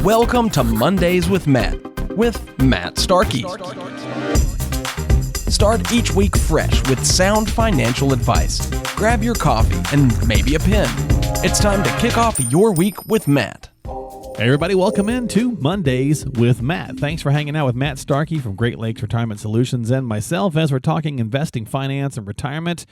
Welcome to Mondays with Matt Starkey. Start each week fresh with sound financial advice. Grab your coffee and maybe a pen. It's time to kick off your week with Matt. Hey everybody, welcome into Mondays with Matt. Thanks for hanging out with Matt Starkey from Great Lakes Retirement Solutions and myself as we're talking investing, finance, and retirement.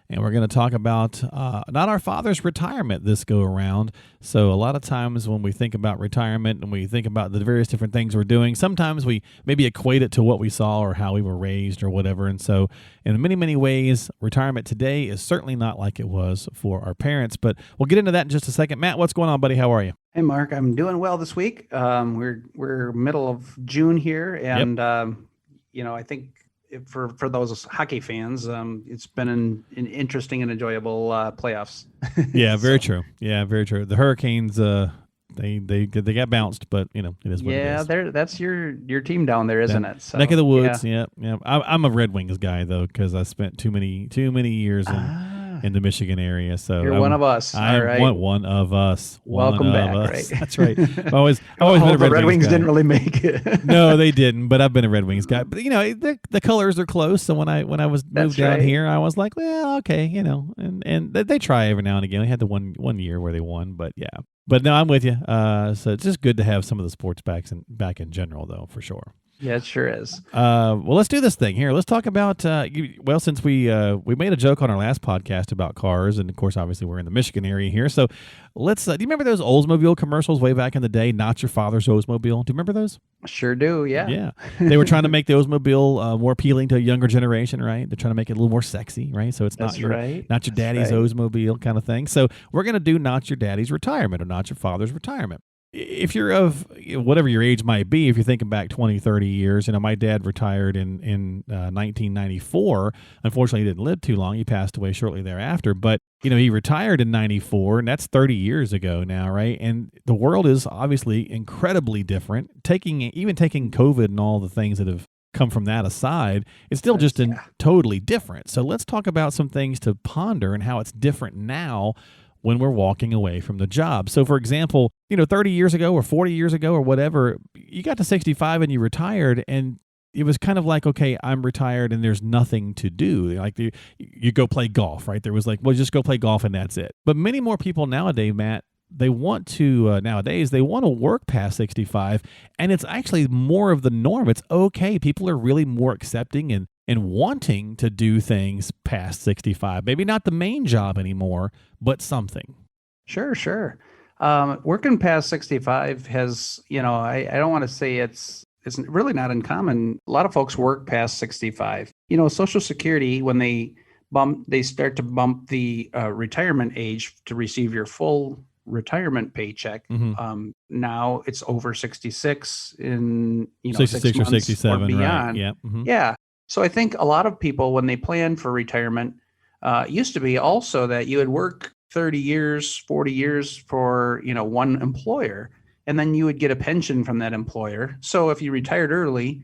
And we're going to talk about not our father's retirement this go around. So a lot of times when we think about retirement and we think about the various different things we're doing, sometimes we maybe equate it to what we saw or how we were raised or whatever. And so in many, many ways, retirement today is certainly not like it was for our parents. But we'll get into that in just a second. Matt, what's going on, buddy? How are you? Hey, Mark, I'm doing well this week. We're middle of June here, and I think for those hockey fans, it's been an interesting and enjoyable playoffs. Yeah, very true. Yeah, very true. The Hurricanes, they got bounced, but it is what it is. Yeah, that's your team down there, isn't it? So, neck of the woods. Yeah. I'm a Red Wings guy though, because I spent too many years in the Michigan area. So you're one of us. I right. want one of us. Welcome back. Right? That's right. I've always been a Red Wings guy. didn't really make it. No, they didn't. But I've been a Red Wings guy. But the colors are close. So when I was moved down here, I was like, well, okay, and they try every now and again. We had the one year where they won, but yeah. But no, I'm with you. So it's just good to have some of the sports back in general, though, for sure. Yeah, it sure is. Well, let's do this thing here. Let's talk about, since we made a joke on our last podcast about cars, and of course, obviously, we're in the Michigan area here. So let's, do you remember those Oldsmobile commercials way back in the day? Not your father's Oldsmobile. Do you remember those? Sure do, yeah. Yeah. They were trying to make the Oldsmobile more appealing to a younger generation, right? They're trying to make it a little more sexy, right? So it's not your daddy's Oldsmobile kind of thing. So we're going to do not your daddy's retirement or not your father's retirement. If you're of whatever your age might be, if you're thinking back 20, 30 years, my dad retired in 1994. Unfortunately, he didn't live too long. He passed away shortly thereafter. But, he retired in 94, and that's 30 years ago now, right? And the world is obviously incredibly different. Even taking COVID and all the things that have come from that aside, it's still just totally different. So let's talk about some things to ponder and how it's different now when we're walking away from the job. So for example, 30 years ago or 40 years ago or whatever, you got to 65 and you retired, and it was kind of like, okay, I'm retired and there's nothing to do. Like you go play golf, right? There was like, well, just go play golf and that's it. But many more people nowadays, Matt, they want to work past 65, and it's actually more of the norm. It's okay. People are really more accepting and wanting to do things past 65. Maybe not the main job anymore, but something. Sure. Working past 65 has, I don't want to say it's really not uncommon. A lot of folks work past 65. Social Security, when they start to bump the retirement age to receive your full retirement paycheck. Mm-hmm. Now it's over 66 in 66 or 67 or beyond. Right. Yeah. Mm-hmm. Yeah. So I think a lot of people, when they plan for retirement, used to be also that you would work 30 years, 40 years for, one employer, and then you would get a pension from that employer. So if you retired early,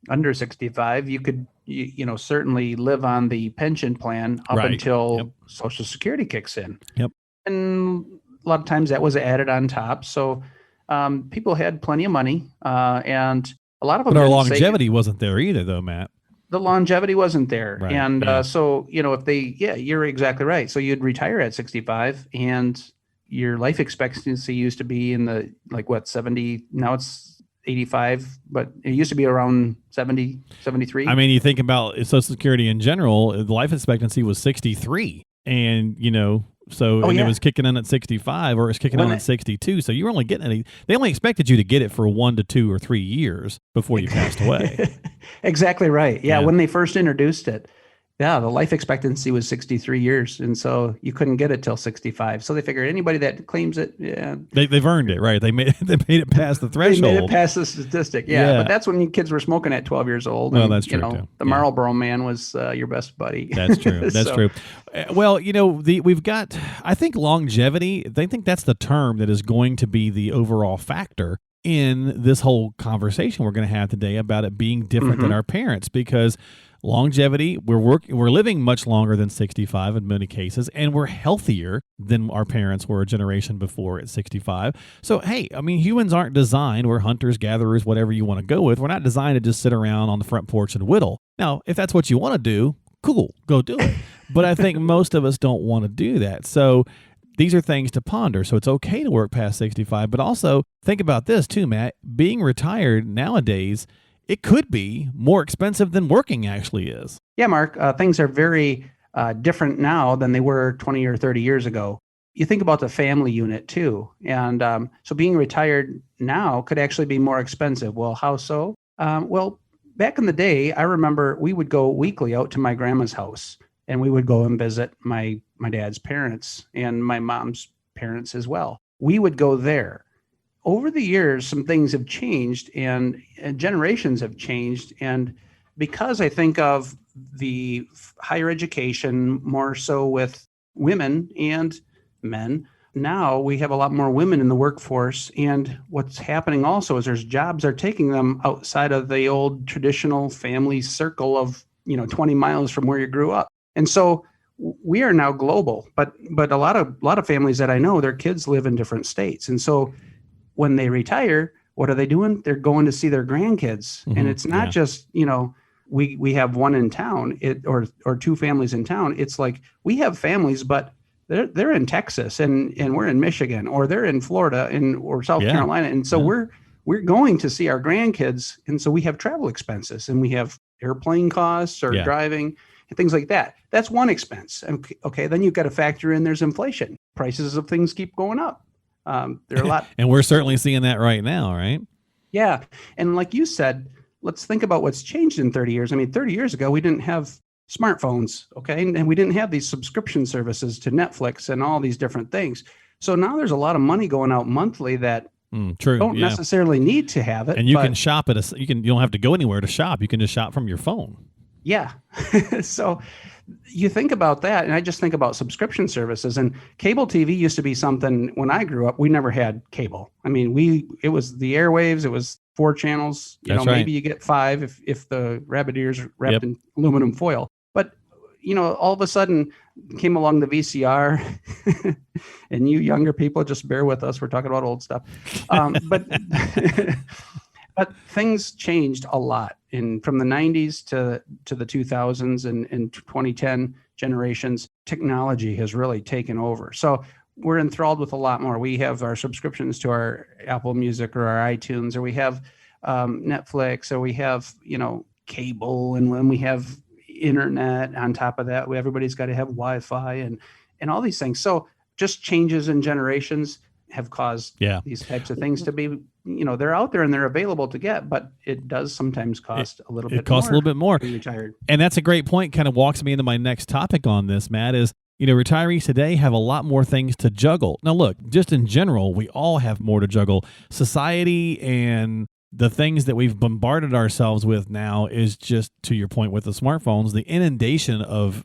under 65, you could, certainly live on the pension plan up until Social Security kicks in. Yep. And a lot of times that was added on top. So people had plenty of money, and a lot of them. But our longevity wasn't there either, though, Matt. The longevity wasn't there. Right. And so, you're exactly right. So you'd retire at 65, and your life expectancy used to be in the 70, now it's 85, but it used to be around 70, 73. I mean, you think about Social Security in general, the life expectancy was 63. And, it was kicking in at 65, or it was kicking in at 62. So you were only getting they only expected you to get it for 1 to 2 or 3 years before you passed away. Exactly right. Yeah. When they first introduced it, the life expectancy was 63 years. And so you couldn't get it till 65. So they figured anybody that claims it, they've earned it, right? They made it past the threshold. They made it past the statistic. Yeah. But that's when kids were smoking at 12 years old. Well, that's true too. The Marlboro Man was your best buddy. That's true. That's true. Well, we've got, I think longevity, they think that's the term that is going to be the overall factor in this whole conversation we're going to have today about it being different than our parents, because longevity. We're living much longer than 65 in many cases, and we're healthier than our parents were a generation before at 65. So, hey, I mean, humans aren't designed. We're hunters, gatherers, whatever you want to go with. We're not designed to just sit around on the front porch and whittle. Now, if that's what you want to do, cool, go do it. But I think most of us don't want to do that. So these are things to ponder. So it's okay to work past 65, but also think about this too, Matt. Being retired nowadays, it could be more expensive than working actually is. Yeah, Mark, things are very different now than they were 20 or 30 years ago. You think about the family unit too. And so being retired now could actually be more expensive. Well, how so? Well, back in the day, I remember we would go weekly out to my grandma's house, and we would go and visit my dad's parents and my mom's parents as well. We would go there. Over the years, some things have changed and generations have changed. And because I think of the higher education, more so with women and men, now we have a lot more women in the workforce. And what's happening also is there's jobs are taking them outside of the old traditional family circle of, 20 miles from where you grew up. And so we are now global, but a lot of families that I know, their kids live in different states. And so when they retire, what are they doing? They're going to see their grandkids. Mm-hmm. And it's not just, we have one in town or two families in town. It's like we have families, but they're in Texas and we're in Michigan, or they're in Florida or South Carolina. And so we're going to see our grandkids. And so we have travel expenses, and we have airplane costs or driving and things like that. That's one expense. Okay. Then you've got to factor in there's inflation. Prices of things keep going up. There are a lot. And we're certainly seeing that right now, right? Yeah. And like you said, let's think about what's changed in 30 years. I mean, 30 years ago, we didn't have smartphones, okay? And we didn't have these subscription services to Netflix and all these different things. So now there's a lot of money going out monthly that don't necessarily need to have it. And you can shop at you don't have to go anywhere to shop. You can just shop from your phone. Yeah. So you think about that, and I just think about subscription services. And cable TV used to be something when I grew up, we never had cable. I mean, it was the airwaves, it was 4 channels. Maybe you get 5 if the rabbit ears wrapped in aluminum foil. But all of a sudden came along the VCR, and you younger people, just bear with us. We're talking about old stuff. But things changed a lot from the 90s to the 2000s and 2010 generations. Technology has really taken over. So we're enthralled with a lot more. We have our subscriptions to our Apple Music or our iTunes, or we have Netflix, or we have, cable, and when we have internet on top of that, everybody's got to have Wi-Fi and all these things. So just changes in generations have caused these types of things to be, they're out there and they're available to get, but it does sometimes cost a little bit more. It costs a little bit more. To be retired. And that's a great point, kind of walks me into my next topic on this, Matt, is, retirees today have a lot more things to juggle. Now, look, just in general, we all have more to juggle. Society and the things that we've bombarded ourselves with now is just, to your point with the smartphones, the inundation of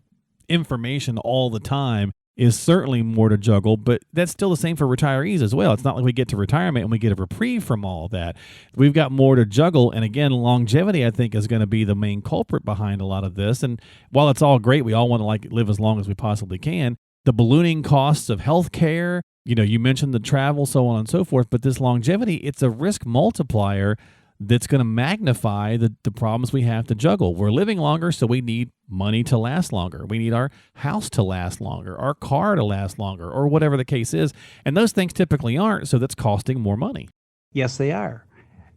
information all the time is certainly more to juggle, but that's still the same for retirees as well. It's not like we get to retirement and we get a reprieve from all of that. We've got more to juggle. And again, longevity, I think, is going to be the main culprit behind a lot of this. And while it's all great, we all want to live as long as we possibly can. The ballooning costs of health care, you mentioned the travel, so on and so forth, but this longevity, it's a risk multiplier that's going to magnify the problems we have to juggle. We're living longer, so we need money to last longer. We need our house to last longer, our car to last longer, or whatever the case is. And those things typically aren't, so that's costing more money. Yes, they are.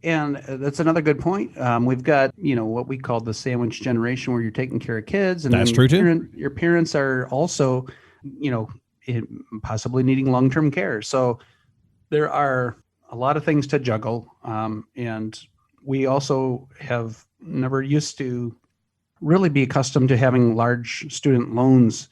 And that's another good point. We've got, what we call the sandwich generation, where you're taking care of kids. And that's true too. Your parents are also, possibly needing long-term care. So there are a lot of things to juggle. And we also have never used to really be accustomed to having large student loans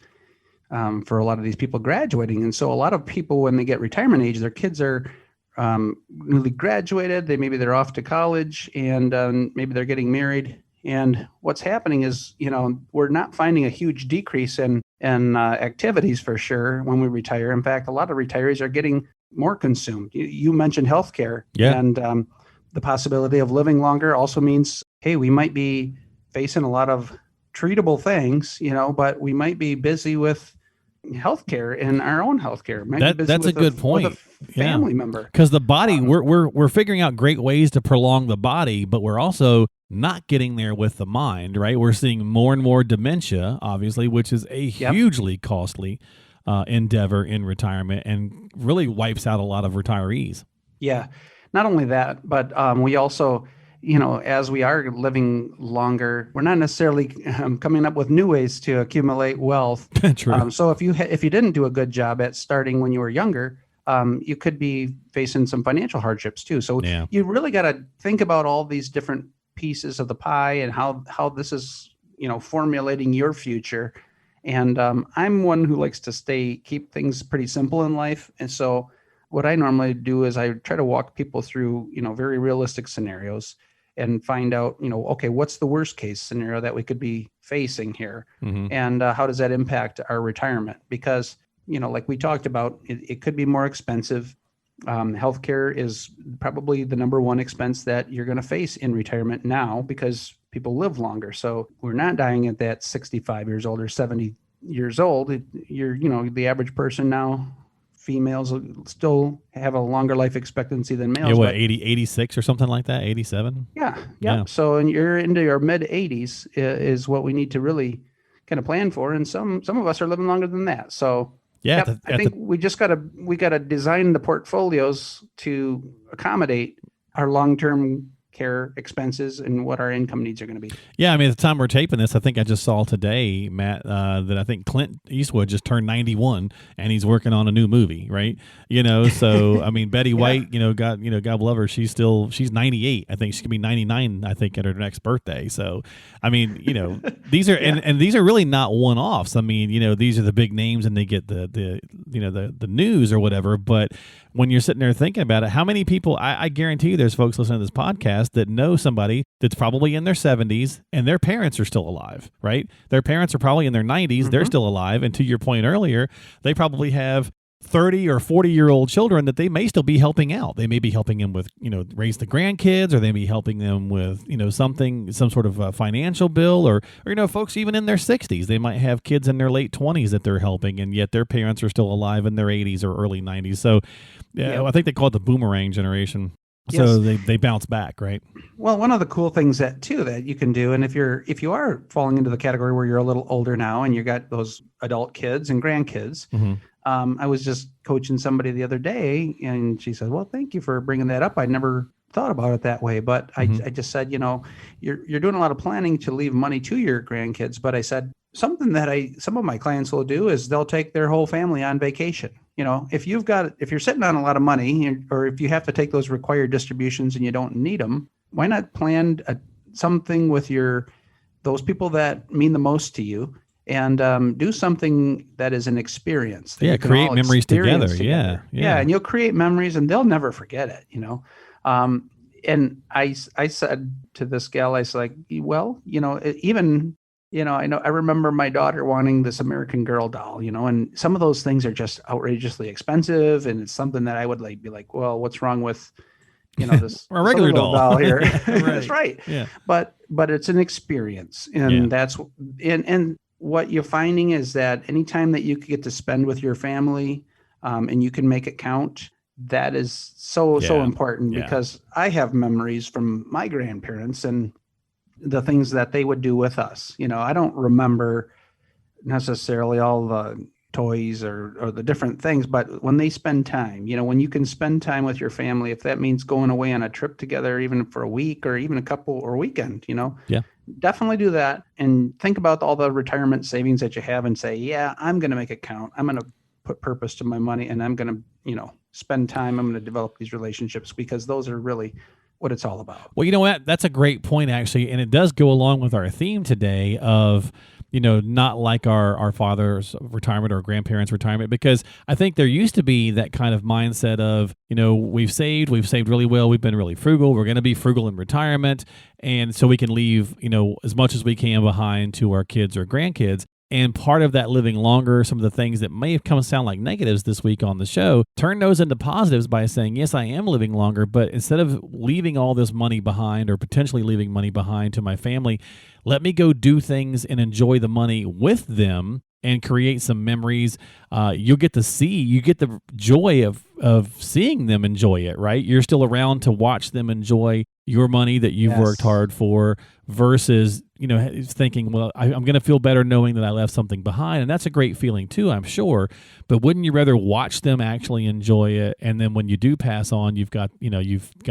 for a lot of these people graduating. And so a lot of people, when they get retirement age, their kids are newly graduated. Maybe they're off to college, and maybe they're getting married. And what's happening is, we're not finding a huge decrease in activities for sure when we retire. In fact, a lot of retirees are getting more consumed. You mentioned healthcare, and the possibility of living longer also means, hey, we might be facing a lot of treatable things, but we might be busy with healthcare and our own healthcare. That's a good point. With a family member. Because the body, we're figuring out great ways to prolong the body, but we're also not getting there with the mind, right? We're seeing more and more dementia, obviously, which is a hugely costly endeavor in retirement and really wipes out a lot of retirees. Yeah. Not only that, but we also, as we are living longer, we're not necessarily coming up with new ways to accumulate wealth. True. So if you didn't do a good job at starting when you were younger, you could be facing some financial hardships too. So you really got to think about all these different pieces of the pie and how this is, formulating your future. And I'm one who likes to keep things pretty simple in life. And so what I normally do is I try to walk people through, very realistic scenarios and find out, okay, what's the worst case scenario that we could be facing here? Mm-hmm. And how does that impact our retirement? Because, like we talked about, it could be more expensive. Healthcare is probably the number one expense that you're going to face in retirement now because people live longer. So we're not dying at that 65 years old or 70 years old. The average person now, females still have a longer life expectancy than males. Yeah, what, 86 or something like that? 87? Yeah. So you're into your mid 80s is what we need to really kind of plan for. And some of us are living longer than that. So I think we gotta design the portfolios to accommodate our long-term care expenses and what our income needs are going to be. Yeah, I mean, at the time we're taping this, I think I just saw today, Matt, that I think Clint Eastwood just turned 91 and he's working on a new movie, right? So I mean, Betty White, God love her, she's 98. I think she could be 99, I think, at her next birthday. So, I mean, these are and these are really not one-offs. I mean, these are the big names and they get the news or whatever, but when you're sitting there thinking about it, how many people, I guarantee you there's folks listening to this podcast that know somebody that's probably in their 70s and their parents are still alive, right? Their parents are probably in their 90s, mm-hmm. They're still alive. And to your point earlier, they probably have 30 or 40-year-old children that they may still be helping out. They may be helping them with, raise the grandkids, or they may be helping them with, some sort of financial bill, or folks even in their 60s, they might have kids in their late 20s that they're helping, and yet their parents are still alive in their 80s or early 90s. So I think they call it the boomerang generation. So they bounce back, right? Well, one of the cool things that you can do, and if you are falling into the category where you're a little older now and you got those adult kids and grandkids, mm-hmm. I was just coaching somebody the other day, and she said, "Well, thank you for bringing that up. I never thought about it that way." But mm-hmm. I just said, you're doing a lot of planning to leave money to your grandkids. But I said something that some of my clients will do is they'll take their whole family on vacation. If you're sitting on a lot of money, or if you have to take those required distributions and you don't need them, why not plan something with those people that mean the most to you, and do something that is an experience. Create memories together. Yeah. And you'll create memories, and they'll never forget it. And I said to this gal, I was like, well, even. I remember my daughter wanting this American Girl doll, and some of those things are just outrageously expensive. And it's something that I would be like, well, what's wrong with, this a regular doll here? Right. That's right. Yeah. But it's an experience. And that's, and what you're finding is that anytime that you get to spend with your family, and you can make it count, that is so important, because I have memories from my grandparents and the things that they would do with us. I don't remember necessarily all the toys or the different things, but when they spend time, when you can spend time with your family, if that means going away on a trip together, even for a week or even a couple or weekend, definitely do that, and think about all the retirement savings that you have and say, I'm going to make it count. I'm going to put purpose to my money, and I'm going to, spend time. I'm going to develop these relationships, because those are really what it's all about. Well, you know what? That's a great point, actually. And it does go along with our theme today of, not like our father's retirement or grandparents' retirement, because I think there used to be that kind of mindset of, we've saved really well. We've been really frugal. We're going to be frugal in retirement. And so we can leave, as much as we can behind to our kids or grandkids. And part of that living longer, some of the things that may have come to sound like negatives this week on the show, turn those into positives by saying, yes, I am living longer, but instead of leaving all this money behind or potentially leaving money behind to my family, let me go do things and enjoy the money with them and create some memories. You get the joy of seeing them enjoy it, right? You're still around to watch them enjoy your money that you've worked hard for versus, thinking, well, I'm going to feel better knowing that I left something behind. And that's a great feeling too, I'm sure. But wouldn't you rather watch them actually enjoy it? And then when you do pass on, you've got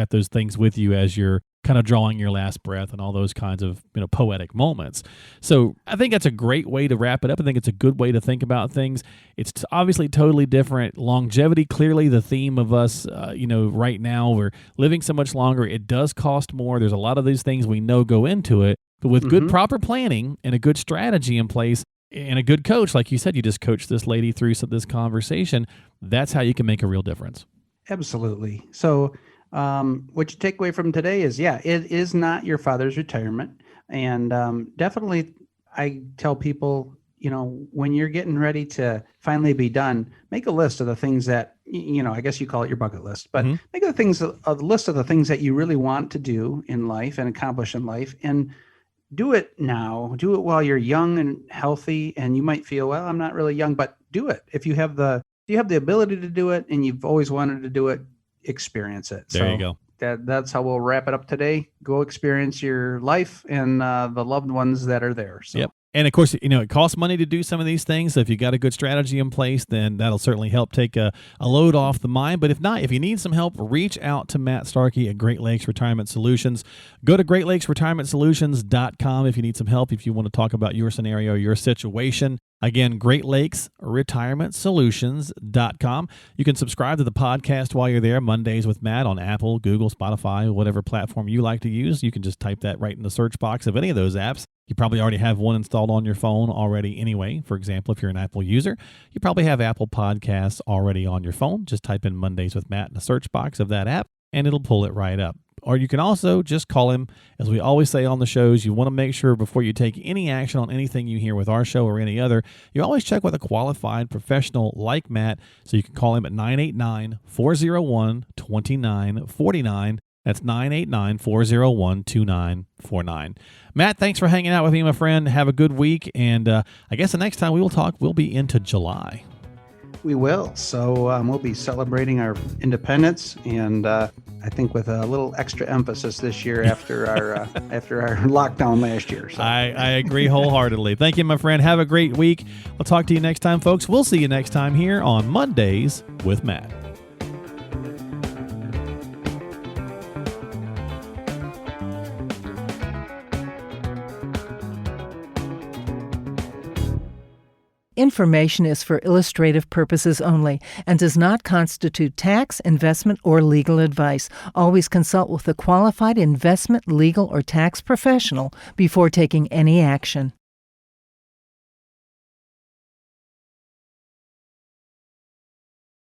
those things with you as you're kind of drawing your last breath and all those kinds of poetic moments. So I think that's a great way to wrap it up. I think it's a good way to think about things. It's obviously totally different. Longevity, clearly the theme of us, right now, we're living so much longer. It does cost more. There's a lot of these things we know go into it. But with good proper planning and a good strategy in place and a good coach, like you said, you just coached this lady through this conversation, that's how you can make a real difference. Absolutely. So what you take away from today is, it is not your father's retirement. And definitely I tell people, when you're getting ready to finally be done, make a list of the things that, I guess you call it your bucket list, but make a list of the things that you really want to do in life and accomplish in life, and do it now. Do it while you're young and healthy. And you might feel, well, I'm not really young, but do it. If you have the ability to do it and you've always wanted to do it, experience it. There you go. That's how we'll wrap it up today. Go experience your life and the loved ones that are there. So. Yep. And of course, it costs money to do some of these things. So if you got a good strategy in place, then that'll certainly help take a load off the mind. But if not, if you need some help, reach out to Matt Starkey at Great Lakes Retirement Solutions. Go to GreatLakesRetirementSolutions.com if you need some help, if you want to talk about your scenario, your situation. Again, GreatLakesRetirementSolutions.com. You can subscribe to the podcast while you're there, Mondays with Matt, on Apple, Google, Spotify, whatever platform you like to use. You can just type that right in the search box of any of those apps. You probably already have one installed on your phone already anyway. For example, if you're an Apple user, you probably have Apple Podcasts already on your phone. Just type in Mondays with Matt in the search box of that app, and it'll pull it right up. Or you can also just call him. As we always say on the shows, you want to make sure before you take any action on anything you hear with our show or any other, you always check with a qualified professional like Matt. So you can call him at 989-401-2949. That's 989-401-2949. Matt, thanks for hanging out with me, my friend. Have a good week. And I guess the next time we will talk, we'll be into July. We will. So we'll be celebrating our independence, and I think with a little extra emphasis this year after our lockdown last year. So. I agree wholeheartedly. Thank you, my friend. Have a great week. We'll talk to you next time, folks. We'll see you next time here on Mondays with Matt. Information is for illustrative purposes only and does not constitute tax, investment, or legal advice. Always consult with a qualified investment, legal, or tax professional before taking any action.